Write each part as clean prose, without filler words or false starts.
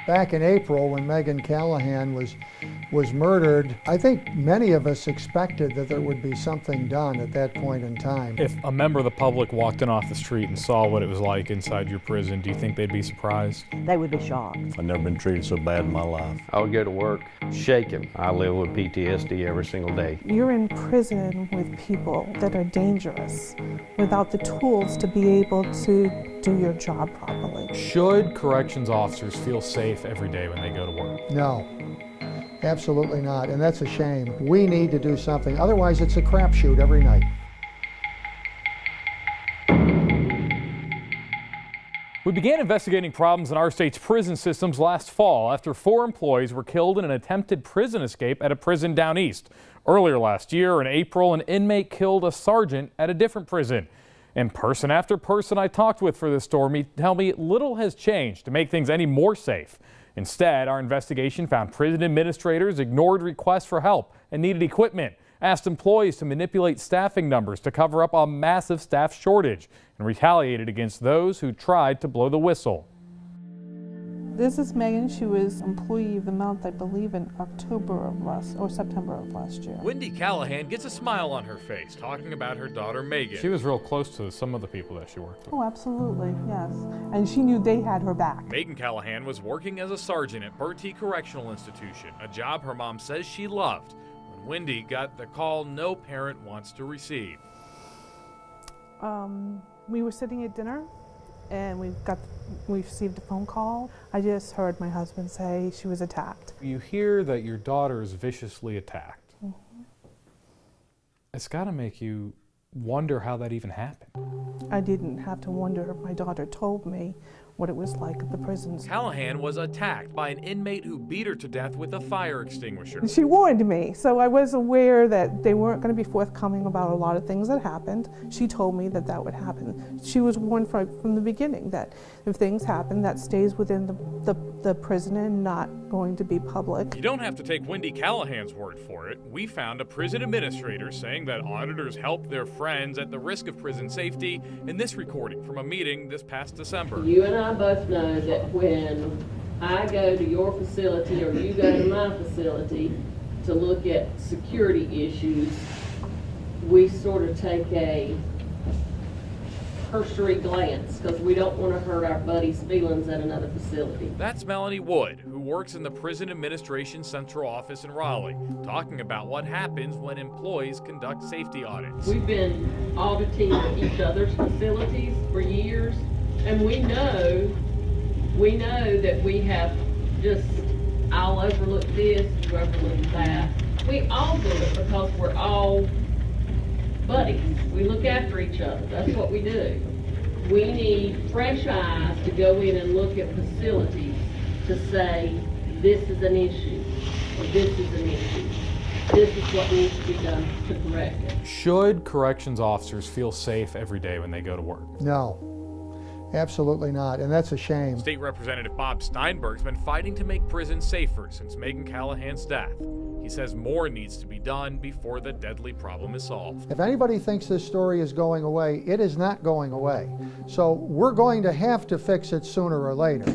Back in April, when Megan Callahan was murdered, I think many of us expected that there would be something done at that point in time. If a member of the public walked in off the street and saw what it was like inside your prison, do you think they'd be surprised? They would be shocked. I've never been treated so bad in my life. I would go to work shaking. I live with PTSD every single day. You're in prison with people that are dangerous without the tools to be able to do your job properly. Should corrections officers feel safe every day when they go to work? No, absolutely not, and that's a shame. We need to do something, otherwise it's a crapshoot every night. We began investigating problems in our state's prison systems last fall after 4 employees were killed in an attempted prison escape at a prison down east. Earlier last year, in April, an inmate killed a sergeant at a different prison. And person after person I talked with for this story tell me little has changed to make things any more safe. Instead, our investigation found prison administrators ignored requests for help and needed equipment, asked employees to manipulate staffing numbers to cover up a massive staff shortage, and retaliated against those who tried to blow the whistle. This is Megan. She was Employee of the Month, I believe, in September of last year. Wendy Callahan gets a smile on her face talking about her daughter Megan. She was real close to some of the people that she worked with. Oh, absolutely, yes. And she knew they had her back. Megan Callahan was working as a sergeant at Bertie Correctional Institution, a job her mom says she loved, when Wendy got the call no parent wants to receive. We were sitting at dinner, and we received a phone call. I just heard my husband say she was attacked. You hear that your daughter is viciously attacked. Mm-hmm. It's got to make you wonder how that even happened. I didn't have to wonder. My daughter told me what it was like at the prisons. Callahan was attacked by an inmate who beat her to death with a fire extinguisher. She warned me, so I was aware that they weren't going to be forthcoming about a lot of things that happened. She told me that that would happen. She was warned from the beginning that if things happen, that stays within the prison and not going to be public. You don't have to take Wendy Callahan's word for it. We found a prison administrator saying that auditors helped their friends at the risk of prison safety in this recording from a meeting this past December. You and I both know that when I go to your facility or you go to my facility to look at security issues, we sort of take a cursory glance because we don't want to hurt our buddies' feelings at another facility. That's Melanie Wood, who works in the Prison Administration Central Office in Raleigh, talking about what happens when employees conduct safety audits. We've been auditing each other's facilities for years, and we know that we have just, I'll overlook this, you overlook that. We all do it because we're all buddies. We look after each other. That's what we do. We need fresh eyes to go in and look at facilities to say, this is an issue, or this is an issue. This is what needs to be done to correct it. Should corrections officers feel safe every day when they go to work? No. Absolutely not, and that's a shame. State Representative Bob Steinberg's been fighting to make prisons safer since Megan Callahan's death. He says more needs to be done before the deadly problem is solved. If anybody thinks this story is going away, it is not going away. So we're going to have to fix it sooner or later.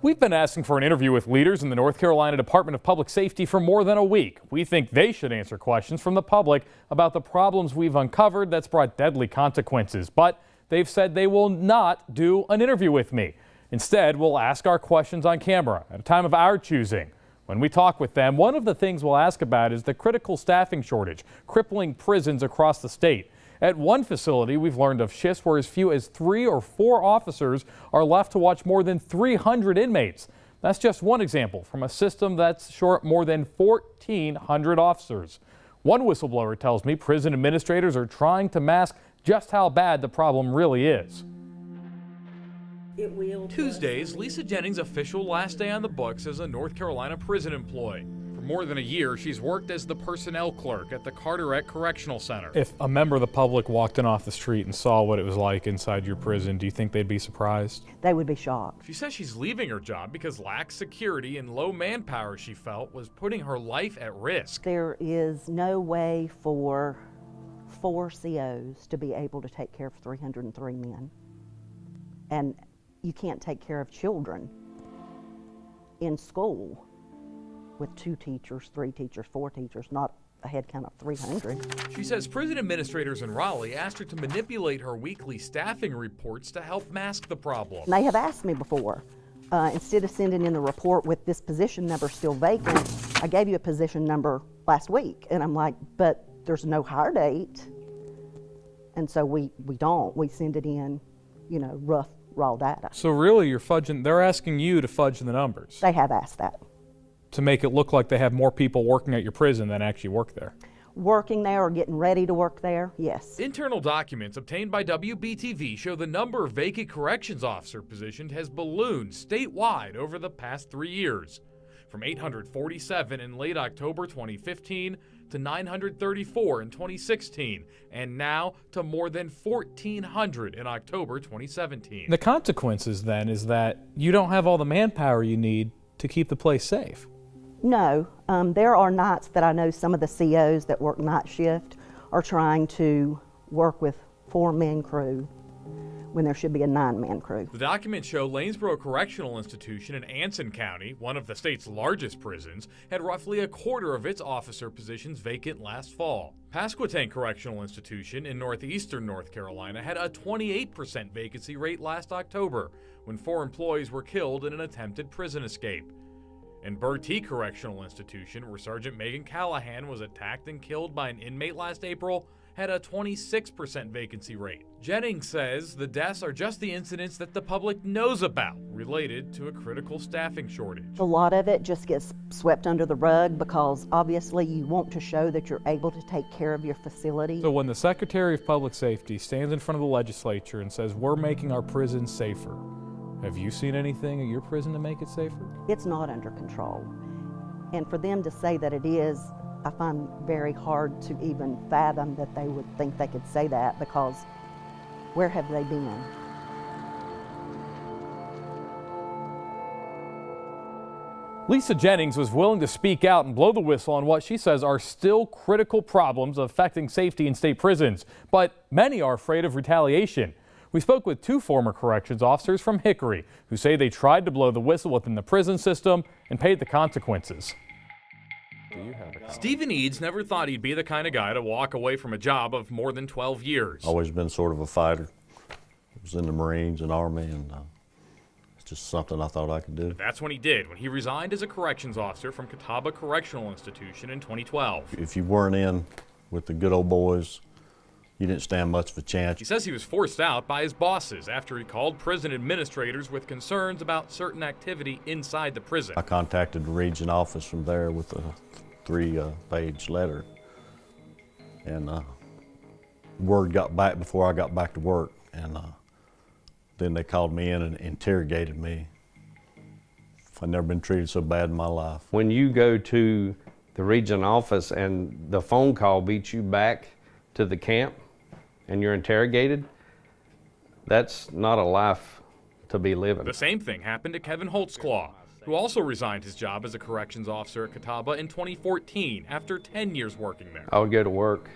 We've been asking for an interview with leaders in the North Carolina Department of Public Safety for more than a week. We think they should answer questions from the public about the problems we've uncovered that's brought deadly consequences. But they've said they will not do an interview with me. Instead, we'll ask our questions on camera at a time of our choosing. When we talk with them, one of the things we'll ask about is the critical staffing shortage crippling prisons across the state. At one facility, we've learned of shifts where as few as 3 or 4 officers are left to watch more than 300 inmates. That's just one example from a system that's short more than 1,400 officers. One whistleblower tells me prison administrators are trying to mask just how bad the problem really is. Tuesday's Lisa Jennings' official last day on the books as a North Carolina prison employee. For more than a year, she's worked as the personnel clerk at the Carteret Correctional Center. If a member of the public walked in off the street and saw what it was like inside your prison, do you think they'd be surprised? They would be shocked. She says she's leaving her job because lax security and low manpower she felt was putting her life at risk. There is no way for 4 COs to be able to take care of 303 men. And you can't take care of children in school with 2 teachers, 3 teachers, 4 teachers, not a head count of 300. She says prison administrators in Raleigh asked her to manipulate her weekly staffing reports to help mask the problem. They have asked me before, instead of sending in the report with this position number still vacant, I gave you a position number last week. And I'm like, but there's no hire date. And so we don't. We send it in, you know, rough, raw data. So really you're fudging, they're asking you to fudge the numbers They have asked that. to make it look like they have more people working at your prison than actually work there. Working there or getting ready to work there, yes. Internal documents obtained by WBTV show the number of vacant corrections officer positions has ballooned statewide over the past 3 years, from 847 in late October 2015 to 934 in 2016, and now to more than 1,400 in October 2017. The consequences then is that you don't have all the manpower you need to keep the place safe. No, there are nights that I know some of the COs that work night shift are trying to work with 4-man crew when there should be a 9-man crew. The documents show Lanesboro Correctional Institution in Anson County, one of the state's largest prisons, had roughly a quarter of its officer positions vacant last fall. Pasquotank Correctional Institution in northeastern North Carolina had a 28% vacancy rate last October, when 4 employees were killed in an attempted prison escape. And Bertie Correctional Institution, where Sergeant Megan Callahan was attacked and killed by an inmate last April, had a 26% vacancy rate. Jennings says the deaths are just the incidents that the public knows about related to a critical staffing shortage. A lot of it just gets swept under the rug because obviously you want to show that you're able to take care of your facility. So when the Secretary of Public Safety stands in front of the legislature and says we're making our prisons safer, have you seen anything at your prison to make it safer? It's not under control. And for them to say that it is, I find very hard to even fathom that they would think they could say that, because where have they been? Lisa Jennings was willing to speak out and blow the whistle on what she says are still critical problems affecting safety in state prisons, but many are afraid of retaliation. We spoke with 2 former corrections officers from Hickory who say they tried to blow the whistle within the prison system and paid the consequences. Stephen Eads never thought he'd be the kind of guy to walk away from a job of more than 12 years. Always been sort of a fighter. I was in the Marines and Army, and it's just something I thought I could do. That's when he did, when he resigned as a corrections officer from Catawba Correctional Institution in 2012. If you weren't in with the good old boys, you didn't stand much of a chance. He says he was forced out by his bosses after he called prison administrators with concerns about certain activity inside the prison. I contacted the region office from there with a 3-page letter, and word got back before I got back to work, and then they called me in and interrogated me. I've never been treated so bad in my life. When you go to the region office and the phone call beats you back to the camp and you're interrogated, that's not a life to be living. The same thing happened to Kevin Holtzclaw, who also resigned his job as a corrections officer at Catawba in 2014 after 10 years working there. I would go to work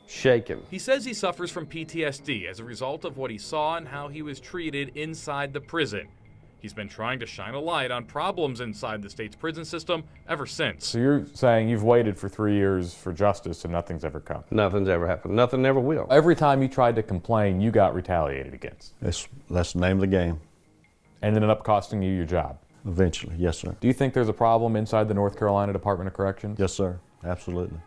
shaken. He says he suffers from PTSD as a result of what he saw and how he was treated inside the prison. He's been trying to shine a light on problems inside the state's prison system ever since. So you're saying you've waited for 3 years for justice and nothing's ever come? Nothing's ever happened. Nothing ever will. Every time you tried to complain, you got retaliated against. That's the name of the game. And ended up costing you your job. Eventually, yes, sir. Do you think there's a problem inside the North Carolina Department of Corrections? Yes, sir. Absolutely.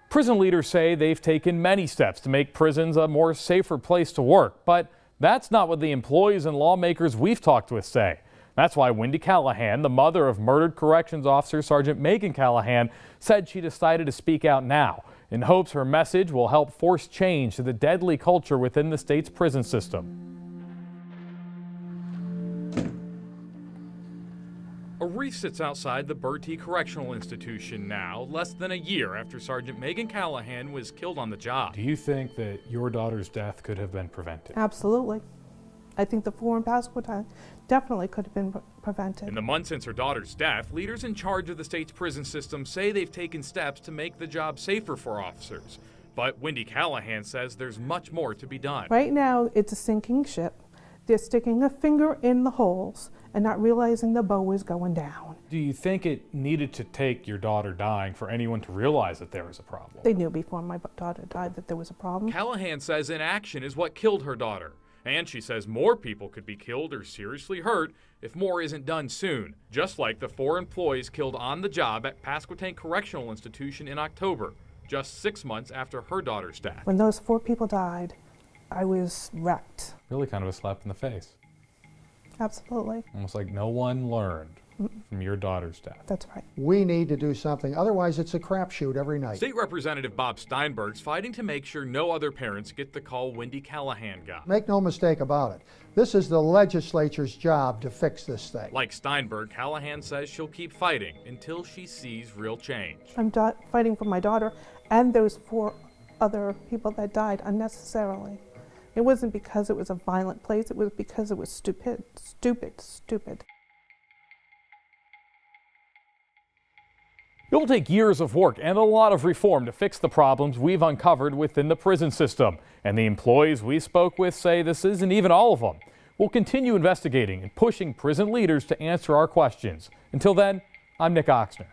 Prison leaders say they've taken many steps to make prisons a more safer place to work, but that's not what the employees and lawmakers we've talked with say. That's why Wendy Callahan, the mother of murdered corrections officer Sergeant Megan Callahan, said she decided to speak out now in hopes her message will help force change to the deadly culture within the state's prison system. A reef sits outside the Bertie Correctional Institution now, less than a year after Sergeant Megan Callahan was killed on the job. Do you think that your daughter's death could have been prevented? Absolutely. I think the 4 in Pasquotank definitely could have been prevented. In the months since her daughter's death, leaders in charge of the state's prison system say they've taken steps to make the job safer for officers. But Wendy Callahan says there's much more to be done. Right now, it's a sinking ship. They're sticking a finger in the holes and not realizing the bow is going down. Do you think it needed to take your daughter dying for anyone to realize that there was a problem? They knew before my daughter died that there was a problem. Callahan says inaction is what killed her daughter. And she says more people could be killed or seriously hurt if more isn't done soon, just like the 4 employees killed on the job at Pasquotank Correctional Institution in October, just 6 months after her daughter's death. When those 4 people died, I was wrecked. Really kind of a slap in the face. Absolutely. Almost like no one learned from your daughter's death. That's right. We need to do something, otherwise it's a crapshoot every night. State Representative Bob Steinberg's fighting to make sure no other parents get the call Wendy Callahan got. Make no mistake about it. This is the legislature's job to fix this thing. Like Steinberg, Callahan says she'll keep fighting until she sees real change. I'm fighting for my daughter and those 4 other people that died unnecessarily. It wasn't because it was a violent place, it was because it was stupid. It will take years of work and a lot of reform to fix the problems we've uncovered within the prison system. And the employees we spoke with say this isn't even all of them. We'll continue investigating and pushing prison leaders to answer our questions. Until then, I'm Nick Oxner.